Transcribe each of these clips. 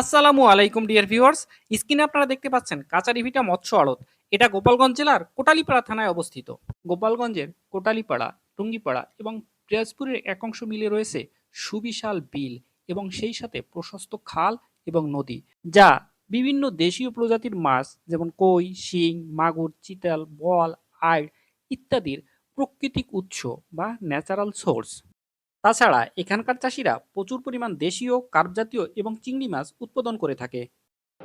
আসসালামু আলাইকুম dear viewers. স্ক্রিনে আপনারা দেখতে পাচ্ছেন কাচারিভিটা মৎস্য আড়ত। এটা গোপালগঞ্জ জেলার কোটালীপাড়া থানায় অবস্থিত। গোপালগঞ্জের কোটালীপাড়া, টুঙ্গিপাড়া এবং পিরাজপুরের এক অংশ মিলে রয়েছে সুবিশাল বিল এবং সেই সাথে প্রশস্ত খাল এবং নদী, যা বিভিন্ন দেশীয় প্রজাতির মাছ যেমন কই, শিং, মাগুর, চিতাল, বোয়াল, আইড় ইত্যাদির প্রাকৃতিক উৎস বা ন্যাচারাল সোর্স। তাছাড়া এখানকার চাষিরা প্রচুর পরিমাণ দেশীয়, কার্প জাতীয় এবং চিংড়ি মাছ উৎপাদন করে থাকে।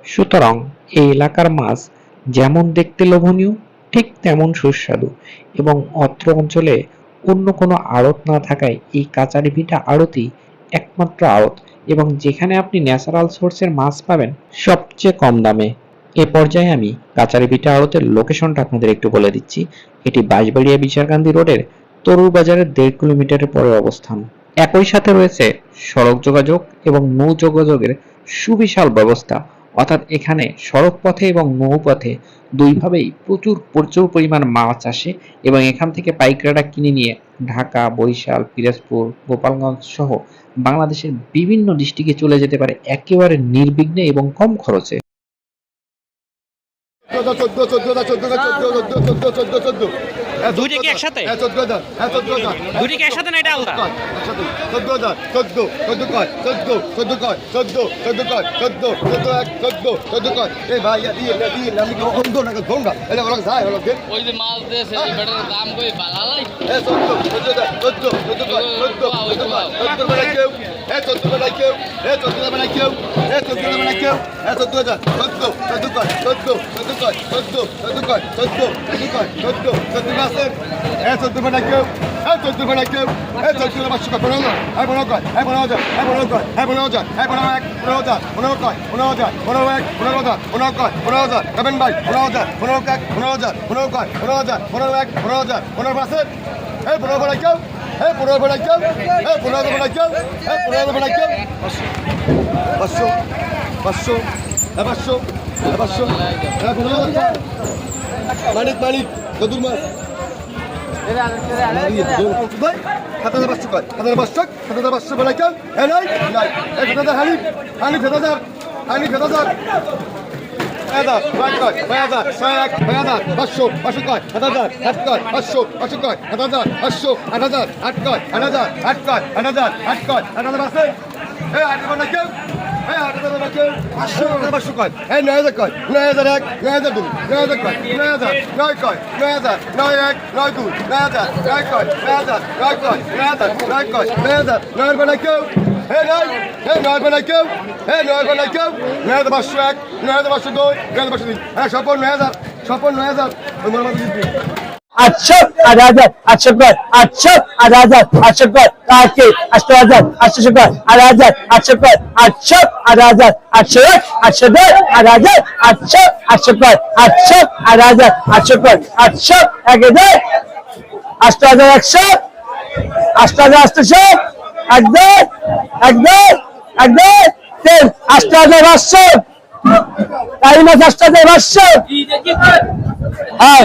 সুতরাং এই এলাকার মাছ যেমন দেখতে লোভনীয় ঠিক তেমন সুস্বাদু এবং অত্র অঞ্চলে অন্য কোনো আড়ত না থাকায় এই কাচারিভিটা আড়তই একমাত্র আড়ত এবং যেখানে আপনি ন্যাচারাল সোর্সের মাছ পাবেন সবচেয়ে কম দামে। এ পর্যায়ে আমি কাচারিভিটা আড়তের লোকেশনটা আপনাদের একটু বলে দিচ্ছি। এটি বাঁশবাড়িয়া বিচারকান্দি রোডের তরুর বাজারের 1.5 কিলোমিটারের পরে অবস্থান। একই সাথে রয়েছে সড়ক যোগাযোগ এবং নৌ যোগাযোগের সুবিশাল ব্যবস্থা, অর্থাৎ এখানে সড়ক পথে এবং নৌপথে দুইভাবেই প্রচুর প্রচুর পরিমাণ মাছ আসে এবং এখান থেকে পাইকাররা কিনে নিয়ে ঢাকা, বরিশাল, পিরোজপুর, গোপালগঞ্জ সহ বাংলাদেশের বিভিন্ন ডিস্ট্রিক্টে চলে যেতে পারে একেবারে নির্বিঘ্নে এবং কম খরচে। দুইটা কি একসাথে? দুইটা কি একসাথে না এটা আলাদা? ওই যে মাছ দিয়েছে বেটার দাম কই বালালাই মানিক মানিক কদুর মাছ হাতাতে পাঁচশো কয় হাতাতে পাঁচশো বেলা কেউ নাই নাই এক হাজার হানিফ হানিফ হাজার হানিফ হাজার পাঁচশো পাঁচশো কয় হাজার হাট কয় পাঁচশো পাঁচশো কয় হাজার পাঁচশো আট হাজার আট কয় হাজার আট কয় হাজার আট কয় হাজার আছে এই আট না কেউ পাঁচশো কয় এই 9,000 কয় 9,001 9,002 9,000 কয় 9,000 9 কয় 9,000 9 1 9 2 9,000 9 কয় 9,000 9 কয় 9,000 9 কয় 9,000 9 বানাই কেউ হে নয় হে 9 বানাই কেউ হে 9 বানাই কেউ 9,501 9,502 9,503 হ্যাঁ স্বপন 9,000 স্বপন 9,000 তোমার মতো জিতবি 800 8,000 800 কর 800 8,000 800 কর কাকে 8,000 800 কর 8,000 800 কর 800 8,000 800 800 8,000 800 800 কর 800 8,000 800 কর 800 1000 8,100 8,800 একদম একদম একদম 8,500 তাই না 8,500 হ্যাঁ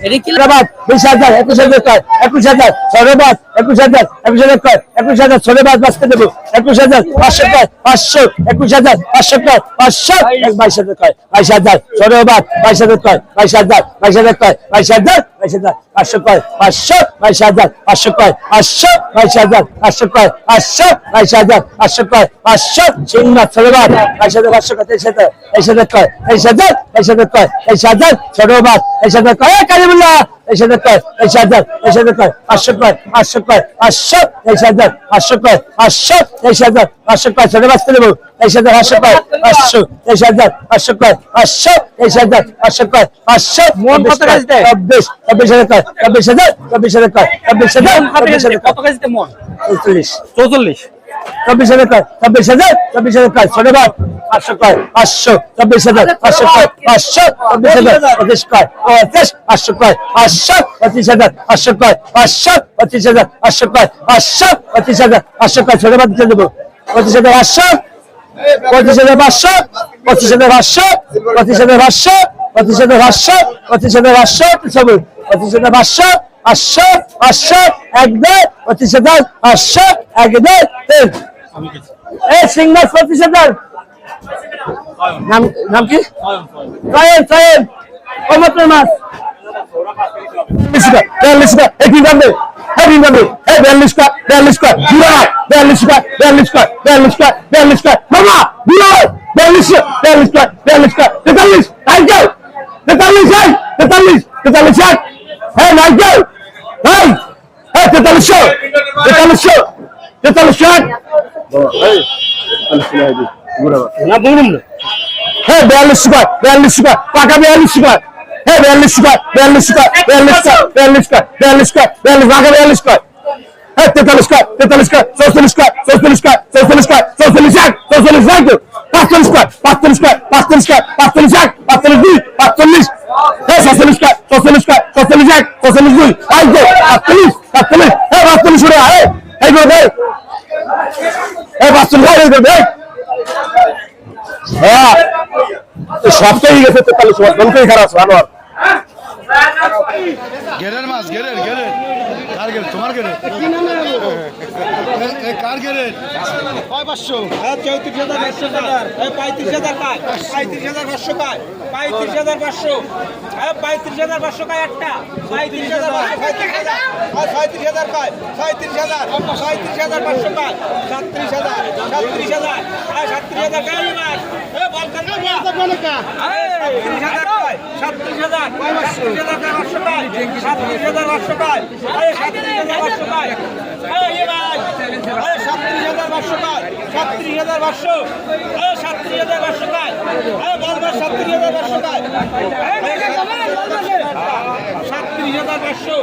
20,000 21,000 কয় 21,000 সরবাদ 21,000 21,000 কয় 21,000 সরবাদ বাঁচতে দেবো 21,000 500 কয় 500 21,000 500 কয় 500 22,000 কয় 22,000 সরবাদ 22,000 কয় 22,000 22,000 কয় 22,000 22,000 500 কয় 500 22,000 500 কয় 500 22,000 500 কয় 500 22,000 500 কয় 500 সিংনাথ সরবাদ 22,000 500 কয় 23,000 কয় 23,000 23,000 কয় 23,000 সরবাদ 23,000 কয় কারিমুল্লাহ 23,000 কয় 23,000 কয় 500 কয় 500 কয় 500 23,000 500 কয় 500 23,000 500 কয় সরবাদ করে দেবো 23,000 500 কয় 500 23,000 500 কয় 500 23,000 500 কয় 500 মন কত গাছতে 24,000 কয় 24,000 কয় 24,000 কত গাছতে মন 44 44 24,000 কয় 24,000 কয় সরবাদ 500 কয় 500 24,000 500 কয় 500 24,000 25 কয় 25 500 কয় 500 25,000 500 কয় 500 25,000 500 কয় 500 25,000 500 কয় সরবাদ দিয়ে দেবো 25,500 25,500 25,500 25,500 25,500 25,500 সবুজ 25,500 500 500 একদম 25,500 একদম এই শিং মাছ 25,000 নাম নাম কি সায়েন সায়েন কমত মাছ 42 টাকা একই দামে হেভি দামে এই 42 টাকা 42 টাকা জিরা 42 টাকা 42 টাকা 42 টাকা 42 টাকা মামা জিরা 42 টাকা 42 টাকা 43 নাইকেল 43 43 হ্যাঁ নাইকেল এই এই 43 না বলুন না হ্যাঁ 42 টাকা পাকা 42 টাকা হ্যাঁ 42 টাকা 42 টাকা 42 টাকা 42 টাকা 42 পাকা 42 টাকা হ্যাঁ 43 টাকা 44 টাকা 44 টাকা 44 টাকা 44 টাকা 44 টাকা 45 টাকা 45 টাকা 45 টাকা 45 টাকা 45 45 হ্যাঁ 46 টাকা 46 টাকা 46 টাকা 46 আইতো 45 হ্যাঁ 45 টাকা এই গো ভাই এই 45 টাকা ভাই হ্যাঁ সবটাই গেছে 43 টাকা দমটাই খারাপ আনোয়ার গেরের মাছ গেরের গেরের কার গেরের তোমার গেরের কার গেরের 500 34,500 টাকা 35,000 কায় 35,500 কায় 35,500 35,500 কায় একটা 35,000 কায় 35,500 কায় 37,000 কায় মাছ এ বলকান না 37,000 কায় 37,000 500 কায় 37,500 কায় 37,500 কায় এই ভাই 37,500 কায় 37,500 37,500 কায় বলবার 37,500 কায় 37,500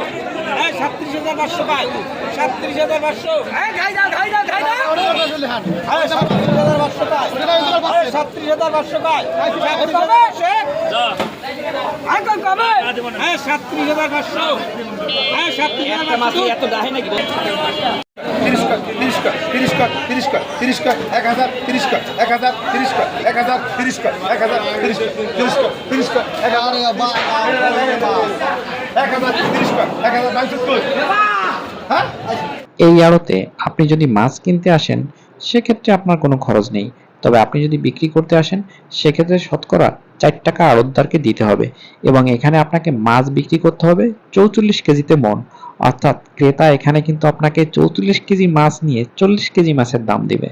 37,500 কায় 37,500 37,500 কায় 37,500 কায় 37,500 এত দাহে নাকি 30 টাকা 30 টাকা 30 টাকা 30 টাকা 1000 30 টাকা 1000 30 টাকা 1000 30 টাকা 1000 30 টাকা 30 টাকা 30 টাকা 1000 বা 1000 30 টাকা 1000 22 হ্যাঁ এই আড়তে আপনি যদি মাছ কিনতে আসেন সেক্ষেত্রে আপনার কোনো খরচ নেই, তবে আপনি যদি বিক্রি করতে আসেন সেক্ষেত্রে শতকরা 4 টাকা আড়তদারকে দিতে হবে এবং এখানে আপনাকে মাছ বিক্রি করতে হবে 44 কেজিতে মন, অর্থাৎ ক্রেতা এখানে কিন্তু আপনাকে 44 কেজি মাছ নিয়ে 40 কেজি মাছের দাম দিবে।